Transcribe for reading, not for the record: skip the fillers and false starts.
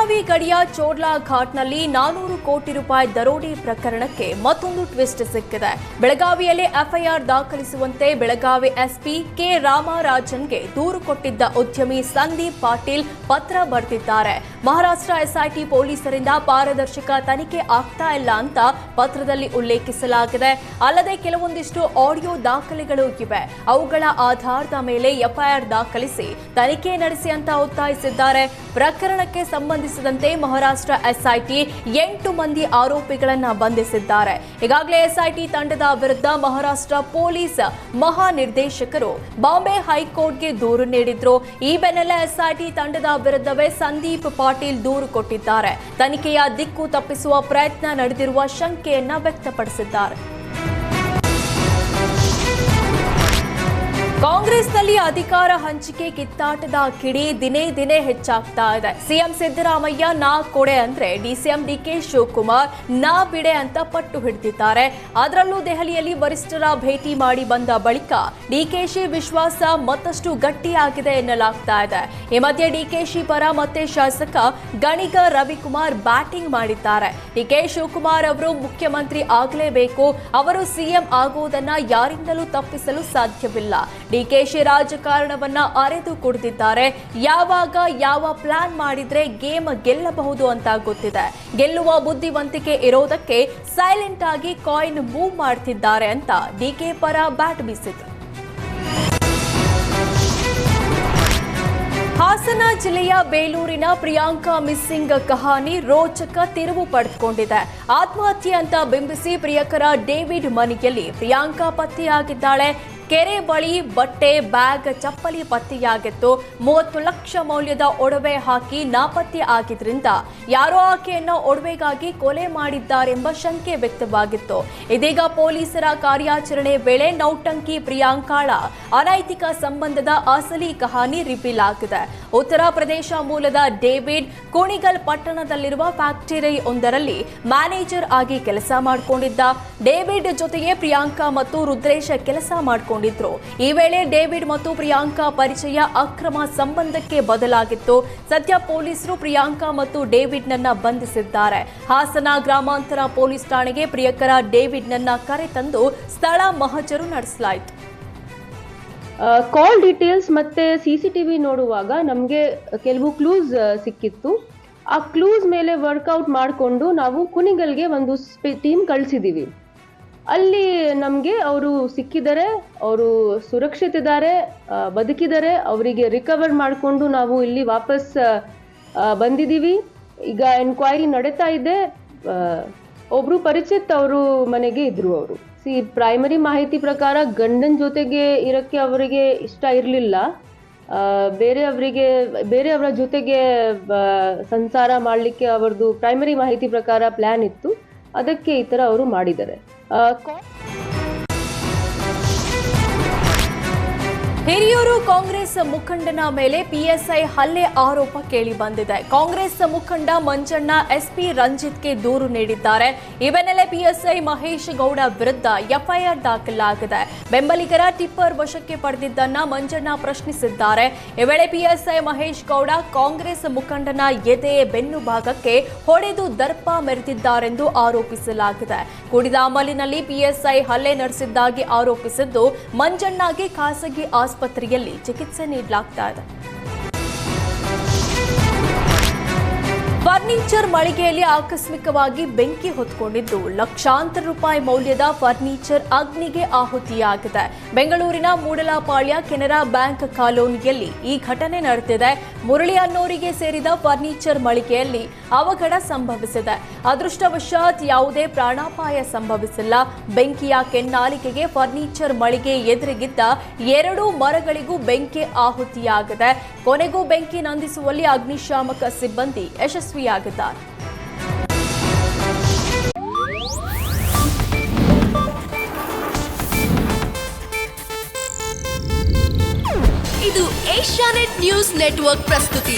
ಬೆಳಗಾವಿ ಗಡಿಯ ಚೋರ್ಲಾ ಘಾಟ್ನಲ್ಲಿ 400 ಕೋಟಿ ರೂಪಾಯಿ ದರೋಡೆ ಪ್ರಕರಣಕ್ಕೆ ಮತ್ತೊಂದು ಟ್ವಿಸ್ಟ್ ಸಿಕ್ಕಿದೆ. ಬೆಳಗಾವಿಯಲ್ಲಿ ಎಫ್ಐಆರ್ ದಾಖಲಿಸುವಂತೆ ಬೆಳಗಾವಿ ಎಸ್ಪಿ ಕೆ ರಾಮರಾಜನ್ಗೆ ದೂರು ಕೊಟ್ಟಿದ್ದ ಉದ್ಯಮಿ ಸಂದೀಪ್ ಪಾಟೀಲ್ ಪತ್ರ ಬರೆದಿದ್ದಾರೆ. ಮಹಾರಾಷ್ಟ್ರ ಎಸ್ಐಟಿ ಪೊಲೀಸರಿಂದ ಪಾರದರ್ಶಕ ತನಿಖೆ ಆಗ್ತಾ ಇಲ್ಲ ಅಂತ ಪತ್ರದಲ್ಲಿ ಉಲ್ಲೇಖಿಸಲಾಗಿದೆ. ಅಲ್ಲದೆ ಕೆಲವೊಂದಿಷ್ಟು ಆಡಿಯೋ ದಾಖಲೆಗಳು ಇವೆ. ಅವುಗಳ ಆಧಾರದ ಮೇಲೆ ಎಫ್ಐಆರ್ ದಾಖಲಿಸಿ ತನಿಖೆ ನಡೆಸಿ ಅಂತ ಒತ್ತಾಯಿಸಿದ್ದಾರೆ. ಪ್ರಕರಣಕ್ಕೆ ಸಂಬಂಧಿಸಿದಂತೆ ಮಹಾರಾಷ್ಟ್ರ ಎಸ್ಐಟಿ 8 ಮಂದಿ ಆರೋಪಿಗಳನ್ನು ಬಂಧಿಸಿದ್ದಾರೆ. ಈಗಾಗಲೇ ಎಸ್ಐಟಿ ತಂಡದ ವಿರುದ್ಧ ಮಹಾರಾಷ್ಟ್ರ ಪೊಲೀಸ್ ಮಹಾನಿರ್ದೇಶಕರು ಬಾಂಬೆ ಹೈಕೋರ್ಟ್ಗೆ ದೂರು ನೀಡಿದ್ರು. ಈ ಬೆನ್ನಲ್ಲೇ ಎಸ್ಐಟಿ ತಂಡದ ವಿರುದ್ಧವೇ ಸಂದೀಪ್ ಪಾಟೀಲ್ ದೂರು ಕೊಟ್ಟಿದ್ದಾರೆ. ತನಿಖೆಯ ದಿಕ್ಕು ತಪ್ಪಿಸುವ ಪ್ರಯತ್ನ ನಡೆದಿರುವ ಶಂಕೆಯನ್ನ ವ್ಯಕ್ತಪಡಿಸಿದ್ದಾರೆ. ಕಾಂಗ್ರೆಸ್ನಲ್ಲಿ ಅಧಿಕಾರ ಹಂಚಿಕೆ ಕಿತ್ತಾಟದ ಕಿಡಿ ದಿನೇ ದಿನೇ ಹೆಚ್ಚಾಗ್ತಾ ಇದೆ. ಸಿಎಂ ಸಿದ್ದರಾಮಯ್ಯ ನಾ ಕೊಡೆ ಅಂದ್ರೆ ಡಿಸಿಎಂ ಡಿಕೆ ಶಿವಕುಮಾರ್ ನಾ ಬಿಡೆ ಅಂತ ಪಟ್ಟು ಹಿಡಿದಿದ್ದಾರೆ. ಅದರಲ್ಲೂ ದೆಹಲಿಯಲ್ಲಿ ವರಿಷ್ಠರ ಭೇಟಿ ಮಾಡಿ ಬಂದ ಬಳಿಕ ಡಿಕೆಶಿ ವಿಶ್ವಾಸ ಮತ್ತಷ್ಟು ಗಟ್ಟಿಯಾಗಿದೆ ಎನ್ನಲಾಗ್ತಾ ಇದೆ. ಈ ಮಧ್ಯೆ ಡಿಕೆಶಿ ಪರ ಮತ್ತೆ ಶಾಸಕ ಗಣಿಗ ರವಿಕುಮಾರ್ ಬ್ಯಾಟಿಂಗ್ ಮಾಡಿದ್ದಾರೆ. ಡಿಕೆ ಶಿವಕುಮಾರ್ ಅವರು ಮುಖ್ಯಮಂತ್ರಿ ಆಗಲೇಬೇಕು, ಅವರು ಸಿಎಂ ಆಗುವುದನ್ನ ಯಾರಿಂದಲೂ ತಪ್ಪಿಸಲು ಸಾಧ್ಯವಿಲ್ಲ. ಡಿಕೆಶಿ ರಾಜಕಾರಣವನ್ನ ಅರೆದು ಕುಡಿದಿದ್ದಾರೆ. ಯಾವಾಗ ಯಾವ ಪ್ಲಾನ್ ಮಾಡಿದ್ರೆ ಗೇಮ್ ಗೆಲ್ಲಬಹುದು ಅಂತ ಗೊತ್ತಿದೆ. ಗೆಲ್ಲುವ ಬುದ್ಧಿವಂತಿಕೆ ಇರೋದಕ್ಕೆ ಸೈಲೆಂಟ್ ಆಗಿ ಕಾಯಿನ್ ಮೂವ್ ಮಾಡ್ತಿದ್ದಾರೆ ಅಂತ ಡಿಕೆ ಪರ ಬ್ಯಾಟ್ ಬೀಸಿದ್ರು. ಹಾಸನ ಜಿಲ್ಲೆಯ ಬೇಲೂರಿನ ಪ್ರಿಯಾಂಕಾ ಮಿಸ್ಸಿಂಗ್ ಕಹಾನಿ ರೋಚಕ ತಿರುವು ಪಡೆದುಕೊಂಡಿದೆ. ಆತ್ಮಹತ್ಯೆ ಅಂತ ಬಿಂಬಿಸಿ ಪ್ರಿಯಕರ ಡೇವಿಡ್ ಮನೆಯಲ್ಲಿ ಪ್ರಿಯಾಂಕಾ ಪತ್ತೆಯಾಗಿದ್ದಾಳೆ. ಕೆರೆ ಬಳಿ ಬಟ್ಟೆ, ಬ್ಯಾಗ್, ಚಪ್ಪಲಿ ಪತ್ತೆಯಾಗಿತ್ತು. 30 ಲಕ್ಷ ಮೌಲ್ಯದ ಒಡವೆ ಹಾಕಿ ನಾಪತ್ತೆ ಆಗಿದ್ರಿಂದ ಯಾರೋ ಆಕೆಯನ್ನ ಒಡವೆಗಾಗಿ ಕೊಲೆ ಮಾಡಿದ್ದಾರೆಂಬ ಶಂಕೆ ವ್ಯಕ್ತವಾಗಿತ್ತು. ಇದೀಗ ಪೊಲೀಸರ ಕಾರ್ಯಾಚರಣೆ ವೇಳೆ ನೌಟಂಕಿ ಪ್ರಿಯಾಂಕಾಳ ಅನೈತಿಕ ಸಂಬಂಧದ ಅಸಲಿ ಕಹಾನಿ ರಿವೀಲ್ ಆಗಿದೆ. ಉತ್ತರ ಪ್ರದೇಶ ಮೂಲದ ಡೇವಿಡ್ ಕುಣಿಗಲ್ ಪಟ್ಟಣದಲ್ಲಿರುವ ಫ್ಯಾಕ್ಟರಿ ಒಂದರಲ್ಲಿ ಮ್ಯಾನೇಜರ್ ಆಗಿ ಕೆಲಸ ಮಾಡಿಕೊಂಡಿದ್ದ. ಡೇವಿಡ್ ಜೊತೆಗೆ ಪ್ರಿಯಾಂಕಾ ಮತ್ತು ರುದ್ರೇಶ್ ಕೆಲಸ ಮಾಡಿಕೊಂಡಿದ್ರು. ಈ ವೇಳೆ ಡೇವಿಡ್ ಮತ್ತು ಪ್ರಿಯಾಂಕಾ ಪರಿಚಯ ಅಕ್ರಮ ಸಂಬಂಧಕ್ಕೆ ಬದಲಾಗಿತ್ತು. ಸದ್ಯ ಪೊಲೀಸರು ಪ್ರಿಯಾಂಕಾ ಮತ್ತು ಡೇವಿಡ್ ನನ್ನ ಬಂಧಿಸಿದ್ದಾರೆ. ಹಾಸನ ಗ್ರಾಮಾಂತರ ಪೊಲೀಸ್ ಠಾಣೆಗೆ ಪ್ರಿಯಕರ ಡೇವಿಡ್ ನನ್ನ ಕರೆತಂದು ಸ್ಥಳ ಮಹಜರು ನಡೆಸಲಾಯಿತು. ಕಾಲ್ ಡೀಟೇಲ್ಸ್ ಮತ್ತೆ ಸಿಸಿಟಿವಿ ನೋಡುವಾಗ ನಮಗೆ ಕೆಲವು ಕ್ಲೂಸ್ ಸಿಕ್ಕಿತ್ತು. ಆ ಕ್ಲೂಸ್ ಮೇಲೆ ವರ್ಕೌಟ್ ಮಾಡಿಕೊಂಡು ನಾವು ಕುಣಿಗಲ್ಗೆ ಒಂದು ಟೀಮ್ ಕಳಿಸಿದ್ದೀವಿ. ಅಲ್ಲಿ ನಮಗೆ ಅವರು ಸಿಕ್ಕಿದ್ದಾರೆ, ಅವರು ಸುರಕ್ಷಿತಿದ್ದಾರೆ, ಬದುಕಿದ್ದಾರೆ. ಅವರಿಗೆ ರಿಕವರ್ ಮಾಡಿಕೊಂಡು ನಾವು ಇಲ್ಲಿ ವಾಪಸ್ ಬಂದಿದ್ದೀವಿ. ಈಗ ಎನ್ಕ್ವೈರಿ ನಡೀತಾ ಇದೆ. ಒಬ್ರು ಪರಿಚಿತ್ ಅವರು ಮನೆಗೆ ಇದ್ರು. ಅವರು ಪ್ರೈಮರಿ ಮಾಹಿತಿ ಪ್ರಕಾರ ಗಂಡನ ಜೊತೆಗೆ ಇರಕ್ಕೆ ಅವರಿಗೆ ಇಷ್ಟ ಇರಲಿಲ್ಲ. ಬೇರೆಯವರ ಜೊತೆಗೆ ಸಂಸಾರ ಮಾಡಲಿಕ್ಕೆ ಅವರದು ಪ್ರೈಮರಿ ಮಾಹಿತಿ ಪ್ರಕಾರ ಪ್ಲಾನ್ ಇತ್ತು. ಅದಕ್ಕೆ ಈ ಥರ ಅವರು ಮಾಡಿದ್ದಾರೆ. ಹಿರಿಯೂರು ಕಾಂಗ್ರೆಸ್ ಮುಖಂಡನ ಮೇಲೆ ಪಿಎಸ್ಐ ಹಲ್ಲೆ ಆರೋಪ ಕೇಳಿ ಬಂದಿದೆ. ಕಾಂಗ್ರೆಸ್ ಮುಖಂಡ ಮಂಜಣ್ಣ ಎಸ್ಪಿ ರಂಜಿತ್ಗೆ ದೂರು ನೀಡಿದ್ದಾರೆ. ಈ ಬೆನ್ನಲ್ಲೇ ಪಿಎಸ್ಐ ಮಹೇಶ್ ಗೌಡ ವಿರುದ್ಧ ಎಫ್ಐಆರ್ ದಾಖಲಾಗಿದೆ. ಬೆಂಬಲಿಗರ ಟಿಪ್ಪರ್ ವಶಕ್ಕೆ ಪಡೆದಿದ್ದನ್ನ ಮಂಜಣ್ಣ ಪ್ರಶ್ನಿಸಿದ್ದಾರೆ. ಈ ವೇಳೆ ಪಿಎಸ್ಐ ಮಹೇಶ್ ಗೌಡ ಕಾಂಗ್ರೆಸ್ ಮುಖಂಡನ ಎದೆ, ಬೆನ್ನು ಭಾಗಕ್ಕೆ ಹೊಡೆದು ದರ್ಪ ಮೆರೆದಿದ್ದಾರೆಂದು ಆರೋಪಿಸಲಾಗಿದೆ. ಕುಡಿದ ಅಮಲಿನಲ್ಲಿ ಪಿಎಸ್ಐ ಹಲ್ಲೆ ನಡೆಸಿದ್ದಾಗಿ ಆರೋಪಿಸಿದ್ದು ಮಂಜಣ್ಣಗೆ ಖಾಸಗಿ ಆಸ್ಪತ್ರೆಯಲ್ಲಿ ಚಿಕಿತ್ಸೆ ನೀಡಲಾಗ್ತಾ ಇದೆ. ಫರ್ನಿಚರ್ ಮಳಿಗೆಯಲ್ಲಿ ಆಕಸ್ಮಿಕವಾಗಿ ಬೆಂಕಿ ಹೊತ್ಕೊಂಡಿದ್ದು ಲಕ್ಷಾಂತರ ರೂಪಾಯಿ ಮೌಲ್ಯದ ಫರ್ನಿಚರ್ ಅಗ್ನಿಗೆ ಆಹುತಿಯಾಗಿದೆ. ಬೆಂಗಳೂರಿನ ಮೂಡಲಪಾಳ್ಯ ಕೆನರಾ ಬ್ಯಾಂಕ್ ಕಾಲೋನಿಯಲ್ಲಿ ಈ ಘಟನೆ ನಡೆದಿದೆ. ಮುರಳಿ ಅನ್ನೋರಿಗೆ ಸೇರಿದ ಫರ್ನಿಚರ್ ಮಳಿಗೆಯಲ್ಲಿ ಅವಘಡ ಸಂಭವಿಸಿದೆ. ಅದೃಷ್ಟವಶಾತ್ ಯಾವುದೇ ಪ್ರಾಣಾಪಾಯ ಸಂಭವಿಸಿಲ್ಲ. ಬೆಂಕಿಯ ಕೆನ್ನಾಲಿಗೆಗೆ ಫರ್ನಿಚರ್ ಮಳಿಗೆ ಎದುರಿಗಿದ್ದ 2 ಮರಗಳಿಗೂ ಬೆಂಕಿ ಆಹುತಿಯಾಗಿದೆ. ಕೊನೆಗೂ ಬೆಂಕಿ ನಂದಿಸುವಲ್ಲಿ ಅಗ್ನಿಶಾಮಕ ಸಿಬ್ಬಂದಿ ಯಶಸ್ವಿಯಾಗಿದ್ದಾರೆ. ಇದು ಏಷ್ಯಾನೆಟ್ ನ್ಯೂಸ್ ನೆಟ್ವರ್ಕ್ ಪ್ರಸ್ತುತಿ.